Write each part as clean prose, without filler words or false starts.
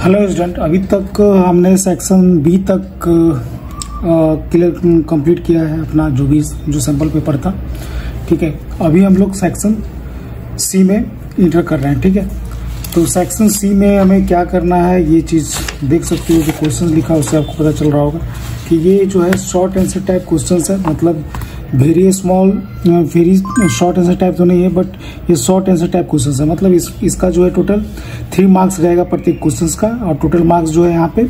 Hello student, अभी तक हमने सेक्शन बी तक क्लियर कंप्लीट किया है अपना जो सैम्पल पेपर था। ठीक है, अभी हम लोग सेक्शन सी में इंटर कर रहे हैं। ठीक है, तो सेक्शन सी में हमें क्या करना है ये चीज़ देख सकते हो। जो क्वेश्चन लिखा है उससे आपको पता चल रहा होगा कि ये जो है शॉर्ट आंसर टाइप क्वेश्चन है। मतलब very small very short answer type तो नहीं है, बट ये शॉर्ट आंसर टाइप क्वेश्चन है। मतलब इसका जो है टोटल 3 मार्क्स रहेगा प्रत्येक क्वेश्चन का, और टोटल मार्क्स जो है यहाँ पे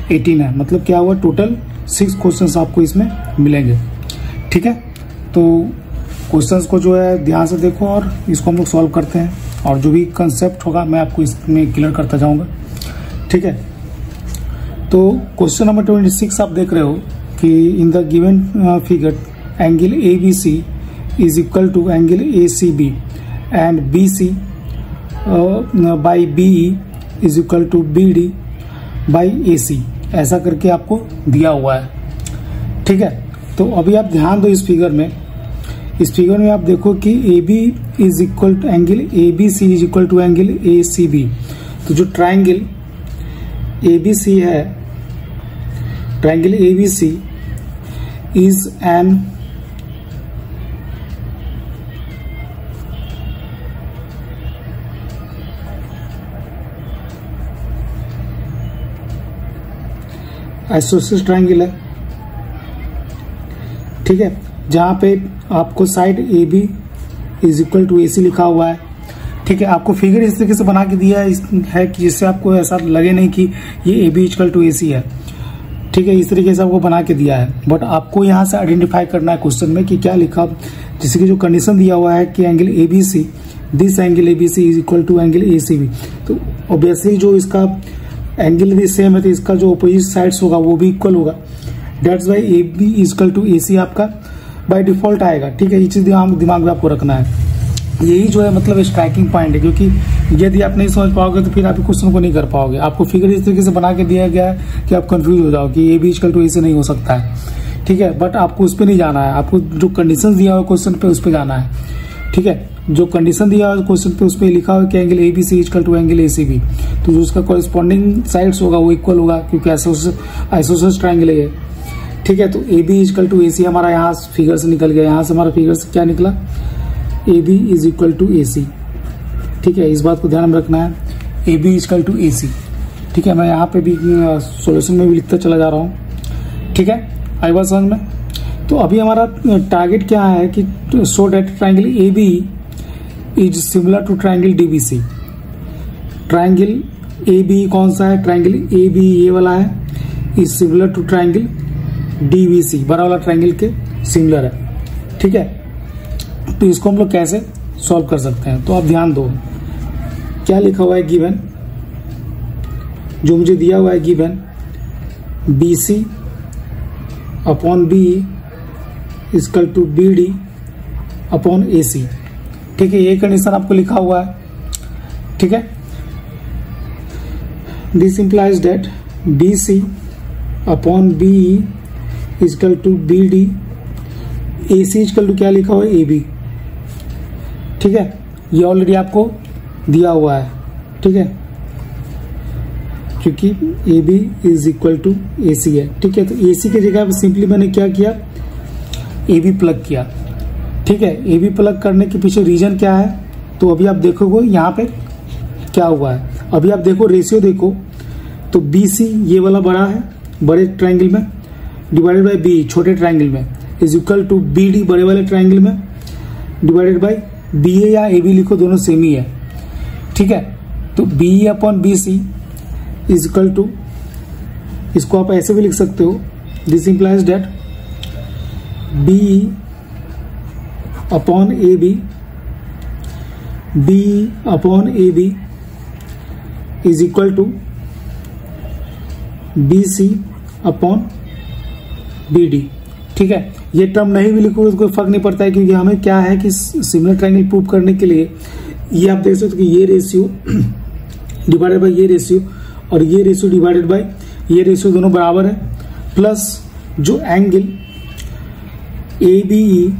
18 है। मतलब क्या हुआ, टोटल 6 क्वेश्चन आपको इसमें मिलेंगे। ठीक है, तो क्वेश्चंस को जो है ध्यान से देखो और इसको हम लोग सॉल्व करते हैं, और जो भी कंसेप्ट होगा मैं आपको इसमें क्लियर करता जाऊंगा। ठीक है, तो क्वेश्चन नंबर 26 आप देख रहे हो कि in the given figure angle ABC is equal to angle ACB and BC by BE is equal to BD by AC, ऐसा करके आपको दिया हुआ है। ठीक है, तो अभी आप ध्यान दो इस फिगर में आप देखो कि AB is equal to angle ABC is equal to angle ACB। तो जो ट्राइंगल ABC है, triangle ABC is an isosceles triangle है। ठीक है, जहां पे आपको side AB is equal to AC लिखा हुआ है। ठीक है, आपको फिगर इस तरीके से बना के दिया है कि जिससे आपको ऐसा लगे नहीं कि ये AB इक्वल टू AC है। ठीक है, इस तरीके से आपको बना के दिया है, बट आपको यहाँ से आइडेंटिफाई करना है क्वेश्चन में कि क्या लिखा। जैसे कि जो कंडीशन दिया हुआ है कि angle ABC, this angle ABC is equal to angle ACB, तो ऑब्वियसली जो इसका एंगल भी सेम है तो इसका जो अपोजिट साइड्स होगा वो भी इक्वल होगा। That's why AB is equal to AC आपका बाय डिफॉल्ट आएगा। ठीक है, ये चीज दिमाग में आपको रखना है। यही जो है मतलब स्ट्राइकिंग पॉइंट है, क्योंकि यदि आप नहीं समझ पाओगे तो फिर आप क्वेश्चन को नहीं कर पाओगे। आपको फिगर इस तरीके से बना के दिया गया है कि आप कंफ्यूज हो जाओ कि AB इक्वल टू AC नहीं हो सकता है। ठीक है, बट आपको उस पर नहीं जाना है, आपको जो कंडीशन दिया हुआ क्वेश्चन पे उस पर जाना है। ठीक है, जो कंडीशन दिया हुआ क्वेश्चन पे उस पर लिखा हुआ कि angle ABC equal to angle ACB, तो जो उसका कॉरेस्पॉन्डिंग साइड्स होगा वो इक्वल होगा, क्योंकि आइसोसेलेस ट्राइंगल है। ठीक है, तो AB इक्वल टू AC हमारा यहाँ फिगर से निकल गया। यहाँ से हमारा फिगर से क्या निकला, AB is equal to AC। ठीक है, इस बात को ध्यान में रखना है, AB इक्वल टू AC। ठीक है, मैं यहाँ पे भी सॉल्यूशन में भी लिखता चला जा रहा हूँ। ठीक है, आई बात समझ में। तो अभी हमारा टारगेट क्या है कि show that triangle AB is similar to triangle DBC। Triangle AB कौन सा है, ट्राइंगल AB ये वाला है, is similar to triangle DBC, बड़ा वाला ट्राइंगल के सिमिलर है। ठीक है, तो इसको हम लोग कैसे सॉल्व कर सकते हैं, तो आप ध्यान दो क्या लिखा हुआ है गिवन, जो मुझे दिया हुआ है given BC upon BE equal to BD upon AC। ठीक है, ये कंडीशन आपको लिखा हुआ है। ठीक है, this implies that BC upon BE equal to BD, AC equal to क्या लिखा हुआ है AB। ठीक है, ये ऑलरेडी आपको दिया हुआ है। ठीक है, क्योंकि AB is equal to AC है। ठीक है, तो AC की जगह सिंपली मैंने क्या किया, AB प्लग किया। ठीक है, AB प्लग करने के पीछे रीजन क्या है, तो अभी आप देखोगे यहाँ पे क्या हुआ है। अभी आप देखो रेशियो देखो, तो BC ये वाला बड़ा है बड़े ट्राइंगल में, डिवाइडेड बाय BE छोटे ट्राइंगल में, इज इक्वल टू BD बड़े वाले ट्राइंगल में, डिवाइडेड बाय BA या AB लिखो, दोनों सेम ही है। ठीक है, तो BE upon BC is equal to, इसको आप ऐसे भी लिख सकते हो, this implies that BE upon AB, BE upon AB is equal to BC upon BD। ठीक है, ये टर्म नहीं भी लिखोगे तो कोई फर्क नहीं पड़ता है, क्योंकि हमें क्या है कि सिमिलर ट्राइंगल प्रूव करने के लिए ये आप देख सकते हो कि ये रेशियो डिवाइडेड बाय ये रेशियो और ये रेशियो डिवाइडेड बाय ये रेशियो दोनों बराबर है, प्लस जो angle ABE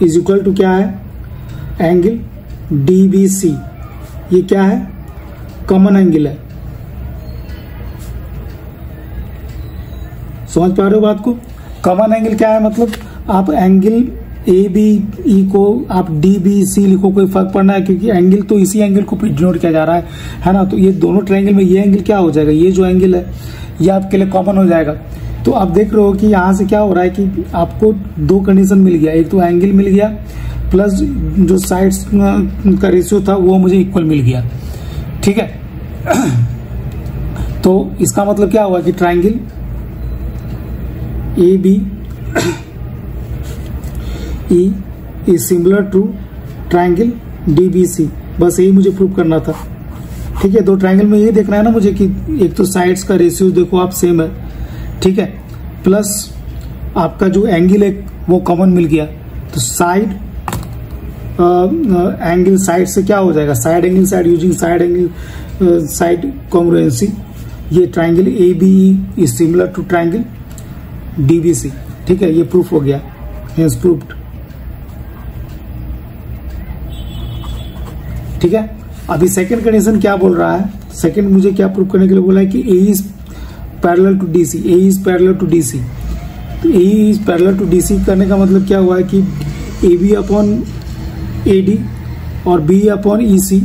is equal to क्या है, एंगल DBC, ये क्या है, कॉमन एंगल है, समझ पा रहे हो बात को? कॉमन एंगल क्या है, मतलब आप एंगल ए बी ई को आप डी बी सी लिखो, कोई फर्क पड़ना है, क्योंकि एंगल तो इसी एंगल को डिनोट किया जा रहा है ना। तो ये दोनों ट्रायंगल में ये एंगल क्या हो जाएगा, ये जो एंगल है ये आपके लिए कॉमन हो जाएगा। तो आप देख रहे हो कि यहाँ से क्या हो रहा है कि आपको दो कंडीशन मिल गया, एक तो एंगल मिल गया प्लस जो साइड्स का रेशियो था वो मुझे इक्वल मिल गया, ठीक है। तो इसका मतलब क्या हुआ कि triangle A B E is similar to triangle D B C, बस यही मुझे प्रूव करना था, ठीक है। दो ट्रायंगल में ये देखना है ना मुझे कि एक तो साइड्स का रेशियो देखो आप सेम है, ठीक है, प्लस आपका जो एंगल है वो कॉमन मिल गया। तो साइड एंगल साइड से क्या हो जाएगा, side angle side using side angle side congruency, ये triangle A B E is similar to triangle D B C, ठीक है, ये प्रूफ हो गया, हेंस प्रूव्ड, ठीक है। अभी सेकंड कंडीशन क्या बोल रहा है, सेकंड मुझे क्या प्रूव करने के लिए बोला है कि A is parallel to D C, A is parallel to D C. तो A is parallel to D C करने का मतलब क्या हुआ है कि A B upon A D और बी अपॉन ई सी,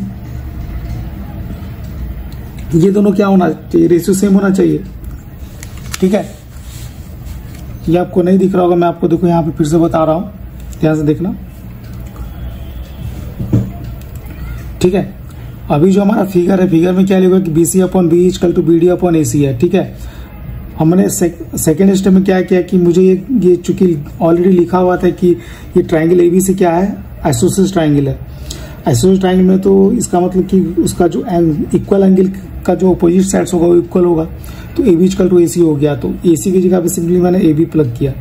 ये दोनों क्या होना चाहिए, रेशियो सेम होना चाहिए, ठीक है। ये आपको नहीं दिख रहा होगा, मैं आपको देखो यहाँ पे फिर से बता रहा हूं, ध्यान से देखना, ठीक है। अभी जो हमारा फिगर है, फिगर में क्या लिखा कि B C upon B equal to B D upon A C है, ठीक है। हमने सेकेंड स्टेप में क्या किया कि मुझे ये चूंकि ऑलरेडी लिखा हुआ था कि ये ट्रायंगल एबीसी क्या है, आइसोसेलेस ट्रायंगल है। आइसोसेलेस ट्रायंगल में तो इसका मतलब कि उसका जो इक्वल एंगल का जो अपोजिट साइड्स होगा वो इक्वल होगा, तो ए बी इक्वल टू ए सी हो गया। तो ए सी की जगह पे सिंपली मैंने ए बी प्लग किया,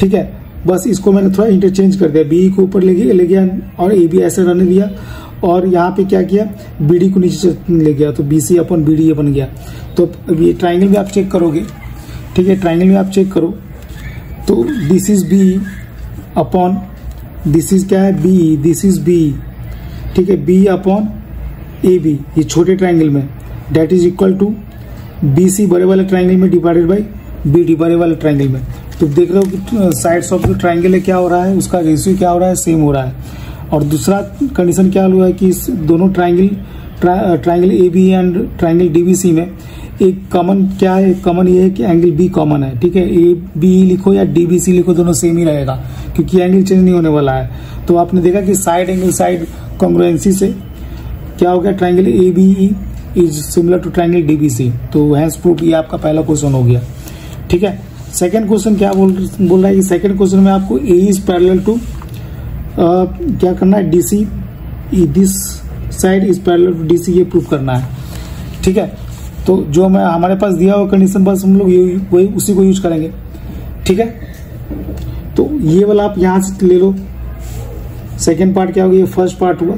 ठीक है। बस इसको मैंने थोड़ा इंटरचेंज कर दिया, बी को ऊपर ले गया और ए बी ऐसे रहने दिया, और यहाँ पे क्या किया, बी डी को नीचे ले गया, तो B C upon B D ये बन गया। तो ये ट्राइंगल में आप चेक करोगे, ठीक है, ट्राइंगल में आप चेक करो तो this is B upon this is क्या है बी, दिस इज बी, ठीक है, बी अपॉन ए बी, ये छोटे ट्राइंगल में that is equal to B C बड़े वाले ट्राइंगल में डिवाइडेड बाई बी डी बड़े वाले ट्राइंगल में। तो देख रहे हो कि साइड्स ऑफ जो ट्राइंगल है क्या हो रहा है, उसका रेशियो क्या हो रहा है, सेम हो रहा है। और दूसरा कंडीशन क्या हुआ है कि इस दोनों triangle A B and triangle D B C में एक कॉमन क्या है, कॉमन ये है कि एंगल बी कॉमन है, ठीक है। ए बी लिखो या डी बी सी लिखो, दोनों सेम ही रहेगा क्योंकि एंगल चेंज नहीं होने वाला है। तो आपने देखा कि साइड एंगल साइड कॉन्ग्रुएंसी से क्या हो गया, triangle A B E is similar to triangle D B C. तो हैंस प्रूफ, ये आपका पहला क्वेश्चन हो गया, ठीक है। सेकंड क्वेश्चन क्या बोल रहा है, सेकंड क्वेश्चन में आपको ए इज पैरेलल टू क्या करना है, DC, this side is parallel to DC, ये प्रूफ करना है, ठीक है। तो जो मैं हमारे पास दिया हुआ कंडीशन बस हम लोग वही उसी को यूज करेंगे, ठीक है। तो ये वाला आप यहां से ले लो, सेकंड पार्ट क्या होगा, ये फर्स्ट पार्ट हुआ,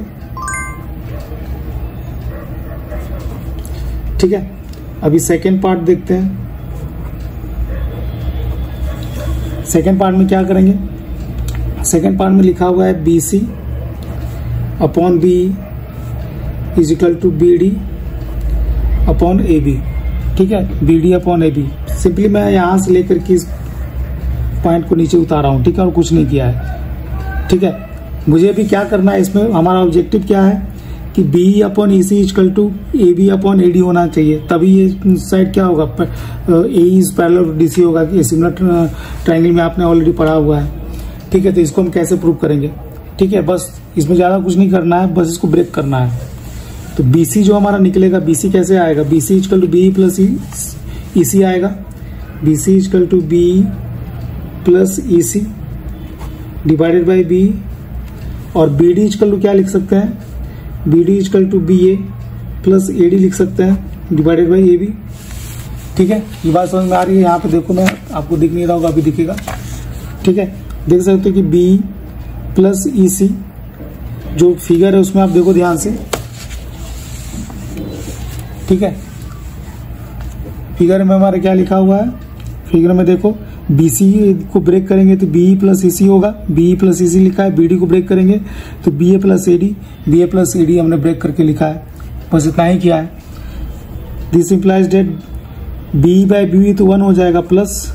ठीक है। अभी सेकंड पार्ट देखते हैं। सेकंड पार्ट में क्या करेंगे, सेकंड पार्ट में लिखा हुआ है B C upon B is equal to B D upon A B, ठीक है, B D upon A B. Simply मैं यहां से लेकर के इस पॉइंट को नीचे उतारा हूं, ठीक है, और कुछ नहीं किया है, ठीक है। मुझे भी क्या करना है, इसमें हमारा ऑब्जेक्टिव क्या है कि B upon E C equal to A B upon A D होना चाहिए, तभी ये साइड क्या होगा, A is parallel to D C होगा, कि सिमिलर ट्राइंगल में आपने ऑलरेडी पढ़ा हुआ है, ठीक है। तो इसको हम कैसे प्रूव करेंगे, ठीक है, बस इसमें ज्यादा कुछ नहीं करना है, बस इसको ब्रेक करना है। तो BC जो हमारा निकलेगा, BC कैसे आएगा, BC equal to B plus E C आएगा, BC equal to B plus E C divided by B, और BD इक्वल टू क्या लिख सकते हैं, BD equal to B A plus AD लिख सकते हैं डिवाइडेड बाई AB, ठीक है। ये बात समझ में आ रही है, यहाँ पे देखो, मैं आपको दिख नहीं रहा होगा, अभी दिखेगा, ठीक है। देख सकते हो कि B प्लस ई सी जो फिगर है उसमें आप देखो ध्यान से, ठीक है। फिगर में हमारा क्या लिखा हुआ है, फिगर में देखो BC को ब्रेक करेंगे तो BE प्लस EC होगा, BE प्लस EC लिखा है, BD को ब्रेक करेंगे तो BA plus AD, BA plus AD हमने ब्रेक करके लिखा है, बस इतना ही किया है। This implies date BE by BE तो 1 हो जाएगा, प्लस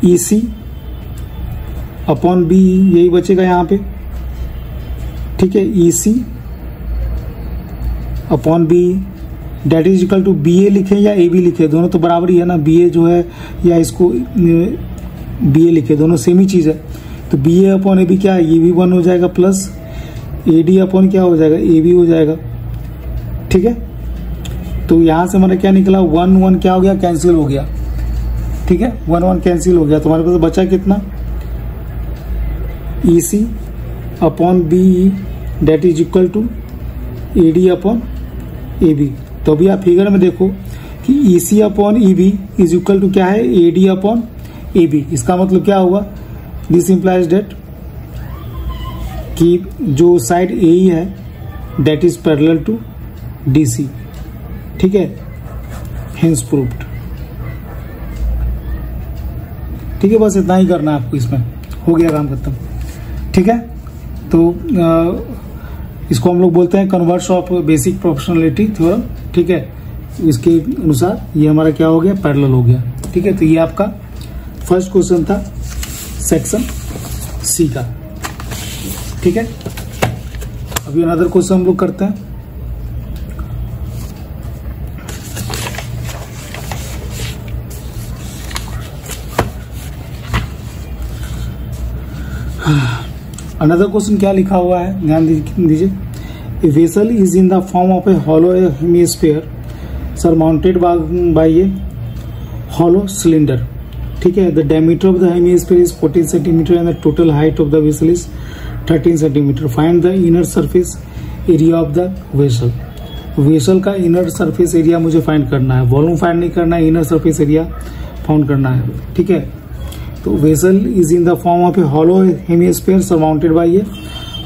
EC अपॉन बी, यही बचेगा यहाँ पे, ठीक है। EC upon B that is equal to BA लिखे या AB लिखे, दोनों तो बराबर ही है ना, BA जो है या इसको BA लिखे, दोनों सेम ही चीज है। तो BA अपॉन AB क्या है, ये भी 1 हो जाएगा, प्लस AD अपॉन क्या हो जाएगा, AB हो जाएगा, ठीक है। तो यहां से हमारा क्या निकला, 1 1 क्या हो गया, कैंसिल हो गया, ठीक है। 1 1 कैंसिल हो गया, तो हमारे पास बचा कितना, EC upon BE that is equal to AD upon AB। तो अभी आप फिगर में देखो कि EC upon EB is equal to क्या है, AD अपॉन AB। इसका मतलब क्या हुआ, दिस इंप्लाइज डेट कि जो साइड AE है that is parallel to DC, ठीक है, हेंस प्रूव्ड, ठीक है। बस इतना ही करना है आपको, इसमें हो गया काम खत्म, ठीक है। तो इसको हम लोग बोलते हैं converse of basic proportionality theorem, ठीक है। इसके अनुसार ये हमारा क्या हो गया, पैरेलल हो गया, ठीक है। तो ये आपका फर्स्ट क्वेश्चन था सेक्शन C का, ठीक है। अभी अनदर क्वेश्चन हम लोग करते हैं। अनदर क्वेश्चन क्या लिखा हुआ है, ध्यान दीजिए। A vessel is in the form of A hollow hemisphere surmounted bye A hollow cylinder, ठीक है। The diameter of the hemisphere is 14 centimetre and the total height of the vessel is 13 centimetre. Find the inner surface area of the vessel. Vessel का inner surface area मुझे find करना है, volume find नहीं करना है, inner surface area find करना है, ठीक है। तो vessel is in the form of A hollow hemisphere surmounted bye A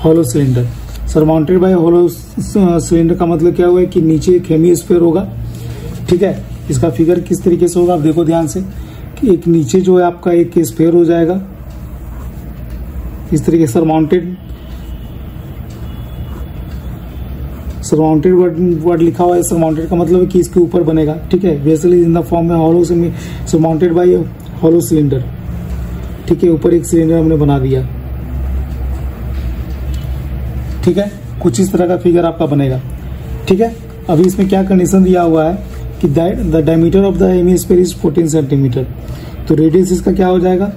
hollow cylinder. Surmounted by hollow cylinder का मतलब क्या हुआ है कि नीचे एक हेमिस्फीयर होगा, ठीक है। इसका फिगर किस तरीके से होगा, आप देखो ध्यान से कि एक नीचे जो है आपका एक स्फीयर हो जाएगा इस तरीके, सरमाउंटेड वर्ड लिखा हुआ है। सरमाउंटेड का मतलब है कि इसके ऊपर बनेगा, ठीक है। Vessel is in the form में hollow surmounted by hollow cylinder, ठीक है। ऊपर एक सिलेंडर हमने बना दिया, ठीक है। कुछ इस तरह का फिगर आपका बनेगा, ठीक है। अभी इसमें क्या कंडीशन दिया हुआ है कि the diameter of the hemisphere is 14 centimetre. तो रेडियस इसका क्या हो जाएगा,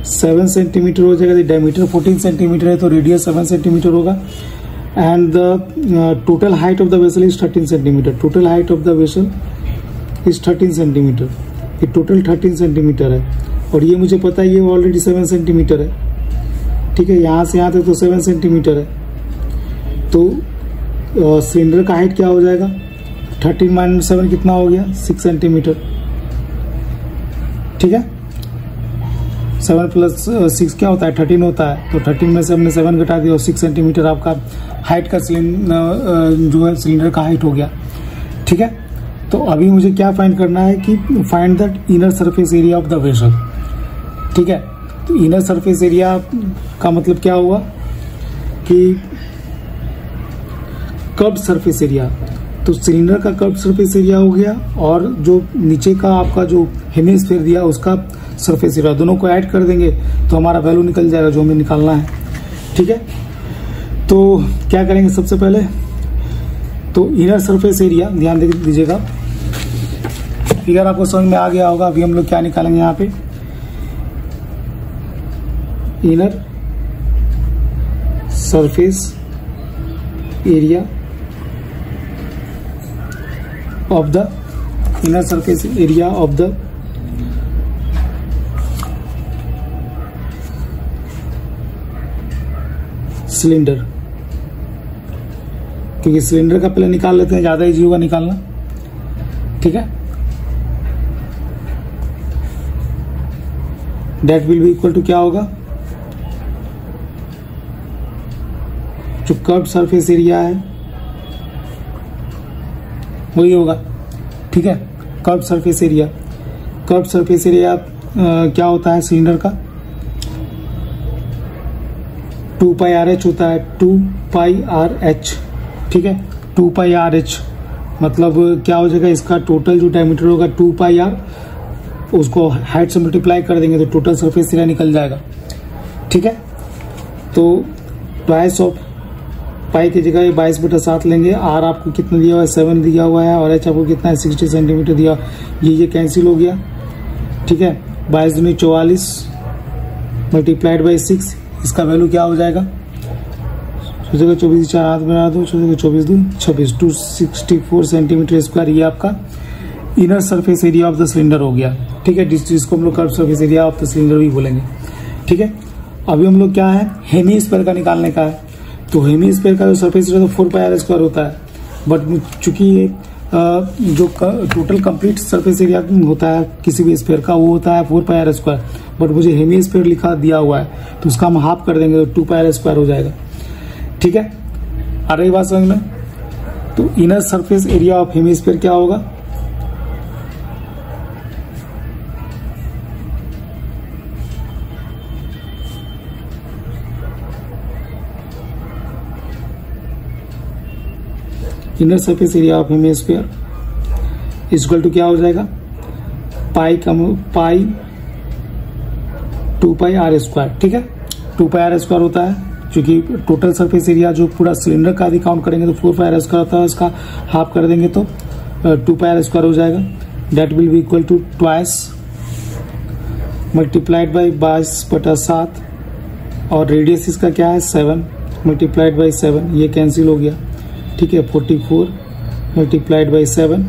7 सेंटीमीटर हो जाएगा। डायमीटर 14 सेंटीमीटर है तो रेडियस 7 सेंटीमीटर होगा। And the total height of the vessel is 13 centimetre. Total height of the vessel is 13 centimetre. ये टोटल 13 सेंटीमीटर है और ये मुझे पता है ये ऑलरेडी 7 सेंटीमीटर है, ठीक है। यहाँ से यहाँ तक तो 7 सेंटीमीटर है। तो सिलेंडर का हाइट क्या हो जाएगा, 13 माइनस 7 कितना हो गया, 6 सेंटीमीटर, ठीक है। 7 प्लस 6 क्या होता है, 13 होता है। तो 13 में से हमने 7 घटा दिया और 6 सेंटीमीटर आपका हाइट का जो है सिलेंडर का हाइट हो गया, ठीक है। तो अभी मुझे क्या फाइंड करना है कि find the inner surface area of the vessel, ठीक है। तो इनर सरफेस एरिया का मतलब क्या हुआ कि कर्व्ड सरफेस एरिया। तो सिलेंडर का कर्व्ड सरफेस एरिया हो गया और जो नीचे का आपका जो हेमिस्फीयर दिया उसका सरफेस एरिया, दोनों को ऐड कर देंगे तो हमारा वैल्यू निकल जाएगा जो हमें निकालना है, ठीक है। तो क्या करेंगे सबसे पहले, तो इनर सरफेस एरिया ध्यान दीजिएगा, फिगर आपको समझ में आ गया होगा। अभी हम लोग क्या निकालेंगे यहाँ पे, inner surface area of the inner surface area of the cylinder, क्योंकि सिलेंडर का पहले निकाल लेते हैं, ज्यादा इजी होगा निकालना, ठीक है। That will be equal to क्या होगा, जो कर्व सरफेस एरिया है वही होगा, ठीक है। Curve surface area, curve surface area क्या होता है सिलेंडर का, 2 पाई आर एच होता है, 2 पाई आर एच, ठीक है। 2 पाई आर एच मतलब क्या हो जाएगा, इसका टोटल जो डायमीटर होगा 2 पाई आर, उसको हाइट से मल्टीप्लाई कर देंगे तो टोटल सरफेस एरिया निकल जाएगा। ठीक है, तो ट्वाइस ऑफ पाई की जगह 22/7 लेंगे। आर आपको कितना दिया हुआ है 7 दिया हुआ है और एच आपको कितना है 60 सेंटीमीटर दिया। ये कैंसिल हो गया। ठीक है, 22 दूनी 44 मल्टीप्लाइड बाई 6, इसका वैल्यू क्या हो जाएगा, सोचेगा 24 4 हाथ बना दो, सोचेगा 24 दून 26 264 सेंटीमीटर स्क्वायर। ये आपका inner surface area of the cylinder हो गया। ठीक है, जिसको हम लोग curve surface area of the cylinder भी बोलेंगे। ठीक है, अभी हम लोग क्या है हेमी स्फीयर का निकालने का है। तो हेमी स्फीयर का जो सरफेस एरिया तो 4πr² होता है, बट चूंकि ये जो टोटल कंप्लीट सरफेस एरिया होता है किसी भी स्फीयर का वो होता है 4πr², बट मुझे हेमी स्फीयर लिखा दिया हुआ है तो उसका हम हाफ कर देंगे तो 2πr² हो जाएगा। ठीक है, आ रही बात समझ में। तो inner surface area of hemisphere क्या होगा, inner surface area of hemisphere equal to क्या हो जाएगा, पाई 2πr²। ठीक है, 2πr² होता है क्योंकि टोटल सरफेस एरिया जो पूरा सिलेंडर का यदि काउंट करेंगे तो 4πr² होता है, इसका हाफ कर देंगे तो 2πr² हो जाएगा। That will be equal to twice multiplied by 22/7 और रेडियस इसका क्या है 7 मल्टीप्लाइड बाई 7, ये कैंसिल हो गया। ठीक है, 44 मल्टीप्लाइड बाई 7।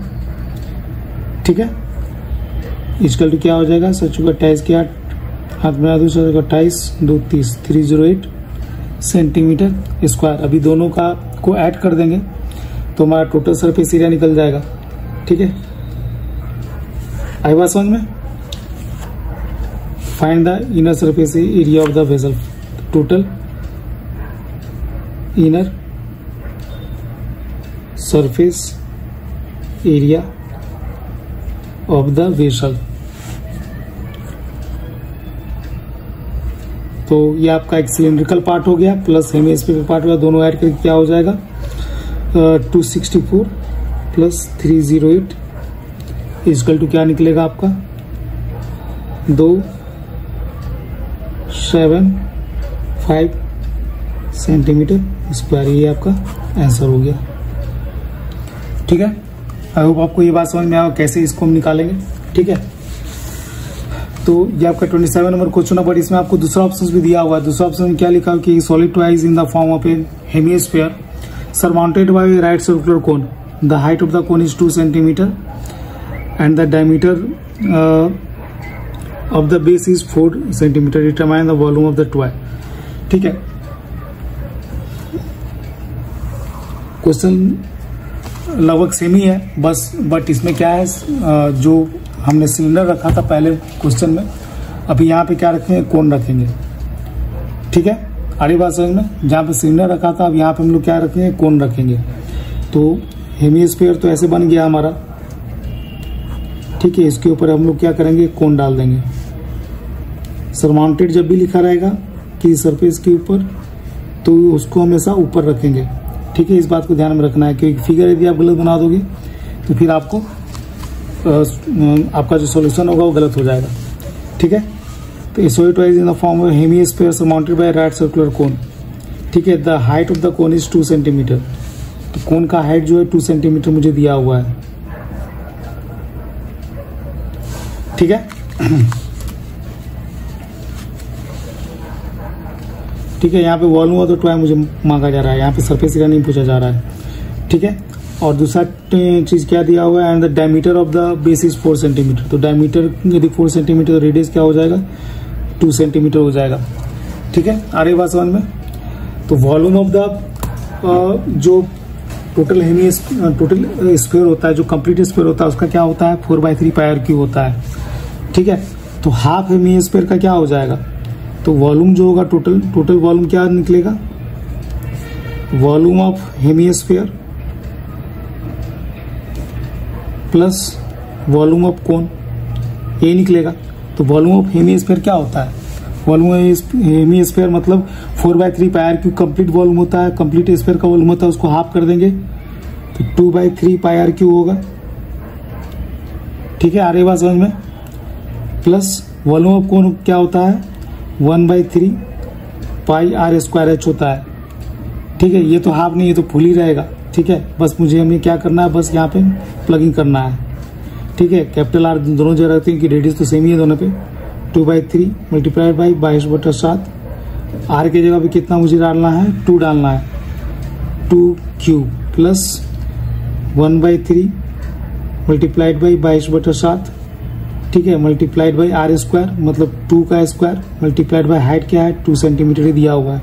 ठीक है, इक्वल टू क्या हो जाएगा, सच 28 के 8 हाथ बना दो, 28 2 30 308 सेंटीमीटर स्क्वायर। अभी दोनों का को ऐड कर देंगे तो हमारा टोटल सरफेस एरिया निकल जाएगा। ठीक है, आई बात समझ में। Find the inner surface area of the vessel, total inner surface area of the vessel. तो ये आपका एक सिलिंड्रिकल पार्ट हो गया प्लस हेमिस्फीयर पार्ट हुआ, दोनों ऐड करके क्या हो जाएगा 264 प्लस 308 इक्वल टू क्या निकलेगा आपका 275 सेंटीमीटर स्क्वायर। ये आपका आंसर हो गया। ठीक है, आई होप आपको ये बात समझ में आया कैसे इसको हम निकालेंगे। ठीक है, तो ये आपका 27 नंबर क्वेश्चन है, बट इसमें आपको दूसरा ऑप्शन भी दिया हुआ है। दूसरा ऑप्शन में क्या लिखा है कि solid toys in the form of A hemisphere surmounted by a right circular cone. The height of the cone is 2 centimeter and the diameter of the base is 4 centimeter. Determine the volume of the toy. ठीक है, question लगभग same ही है बस, but इसमें क्या है जो हमने सिलेंडर रखा था पहले क्वेश्चन में, अभी यहाँ पे क्या रखेंगे कोन रखेंगे। ठीक है, आड़ी बात समझ में, जहाँ पे सिलेंडर रखा था अब यहाँ पे हम लोग क्या रखेंगे कोन रखेंगे। तो हेमिस्फीयर तो ऐसे बन गया हमारा। ठीक है, इसके ऊपर हम लोग क्या करेंगे कोन डाल देंगे। सरमाउंटेड जब भी लिखा रहेगा कि सरफेस के ऊपर तो उसको हमेशा ऊपर रखेंगे। ठीक है, इस बात को ध्यान में रखना है क्योंकि फिगर यदि आप गलत बना दोगे तो फिर आपको आपका जो सॉल्यूशन होगा वो गलत हो जाएगा। ठीक है, तो solid toy in the form of hemisphere surmounted bye right circular cone. ठीक है, the height of the cone is 2 centimetre. तो कोन का हाइट जो है 2 सेंटीमीटर मुझे दिया हुआ है। ठीक है, ठीक है, यहाँ पे वॉल्यूम ऑफ द टॉय मुझे मांगा जा रहा है, यहाँ पे सरफेस एरिया नहीं पूछा जा रहा है। ठीक है, और दूसरा चीज क्या दिया हुआ है and the diameter of the base is 4 centimetre. तो डायमीटर यदि 4 सेंटीमीटर तो रेडियस क्या हो जाएगा 2 सेंटीमीटर हो जाएगा। ठीक है, आ रही बात समझ में। तो वॉल्यूम ऑफ द जो टोटल स्फीयर होता है, जो कंप्लीट स्फीयर होता है उसका क्या होता है 4/3 πr³ होता है। ठीक है, तो हाफ हेमिस्फीयर का क्या हो जाएगा, तो वॉल्यूम जो होगा टोटल वॉल्यूम क्या निकलेगा, volume of hemisphere plus volume of cone, ये निकलेगा। तो वॉल्यूम ऑफ हेमिस्फीयर क्या होता है, वॉल्यूम हेमिस्फीयर मतलब 4/3 πr³ कंप्लीट वॉल्यूम होता है, कंप्लीट स्फीयर का वॉल्यूम होता है, उसको हाफ कर देंगे तो 2/3 πr³ होगा। ठीक है, आ रही बात समझ में। प्लस वॉल्यूम ऑफ कोन क्या होता है 1/3 पाई r स्क्वायर h होता है। ठीक है, ये तो हाफ नहीं, ये तो फुल ही रहेगा। ठीक है, बस मुझे हमें क्या करना है, बस यहाँ पे प्लगिंग करना है। ठीक है, कैपिटल R दोनों जगह रखते हैं कि रेडियस तो सेम ही है दोनों पे। 2/3 मल्टीप्लाइड बाई 22/7। R की जगह पे कितना मुझे डालना है, 2 डालना है, 2 क्यूब प्लस 1/3 मल्टीप्लाइड बाई 22/7। ठीक है, मल्टीप्लाइड बाई R स्क्वायर मतलब 2 का स्क्वायर मल्टीप्लाइड बाई हाइट क्या है 2 सेंटीमीटर ही दिया हुआ है।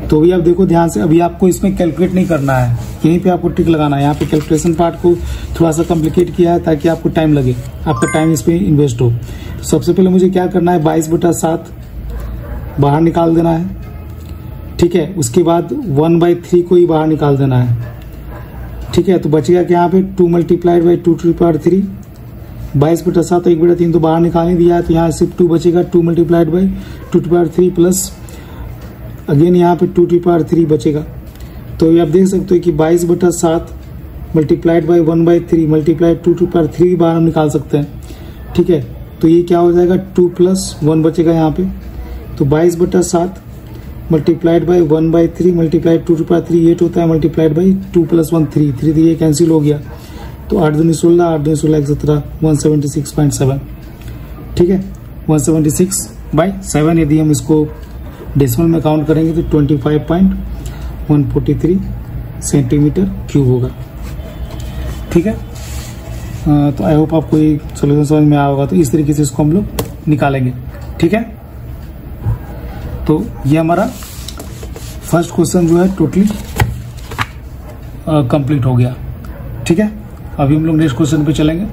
तो अभी आप देखो ध्यान से, अभी आपको इसमें कैलकुलेट नहीं करना है, यहीं पे आपको ट्रिक लगाना है। यहाँ पे कैलकुलेशन पार्ट को थोड़ा सा कॉम्प्लिकेट किया है ताकि आपको टाइम लगे, आपका टाइम इस पे इन्वेस्ट हो। सबसे पहले मुझे क्या करना है, 22/7 बाहर निकाल देना है। ठीक है, उसके बाद 1/3 को ही बाहर निकाल देना है। ठीक है, तो बचेगा कि यहाँ पे 2 मल्टीप्लाइड बाई 2⁻3। 22/7 तो 1/3 तो बाहर निकाल ही दिया है, तो यहाँ सिर्फ 2 बचेगा, 2 मल्टीप्लाइड बाई 2⁻3 प्लस अगेन यहाँ पे 2⁻3 बचेगा। तो ये आप देख सकते हो कि 22/7 मल्टीप्लाइड बाई 1/3 मल्टीप्लाइड 2⁻3 बाहर हम निकाल सकते हैं। ठीक है, तो ये क्या हो जाएगा 2 + 1 बचेगा यहाँ पे। तो 22/7 मल्टीप्लाइड बाई 1/3 मल्टीप्लाइड 2⁻3 8 होता है, मल्टीप्लाइड बाई 2 + 1 3 3 ये कैंसिल हो गया। तो 8 दूनी 16 8 दूनी 16 17 176.7। ठीक है, 176/7 यदि हम इसको डेसिमल में काउंट करेंगे तो 25.143 सेंटीमीटर क्यूब होगा। ठीक है, तो आई होप आपको ये सोल्यूशन समझ में आया होगा। तो इस तरीके से इसको हम लोग निकालेंगे। ठीक है, तो ये हमारा फर्स्ट क्वेश्चन जो है टोटली कंप्लीट हो गया। ठीक है, अभी हम लोग नेक्स्ट क्वेश्चन पे चलेंगे।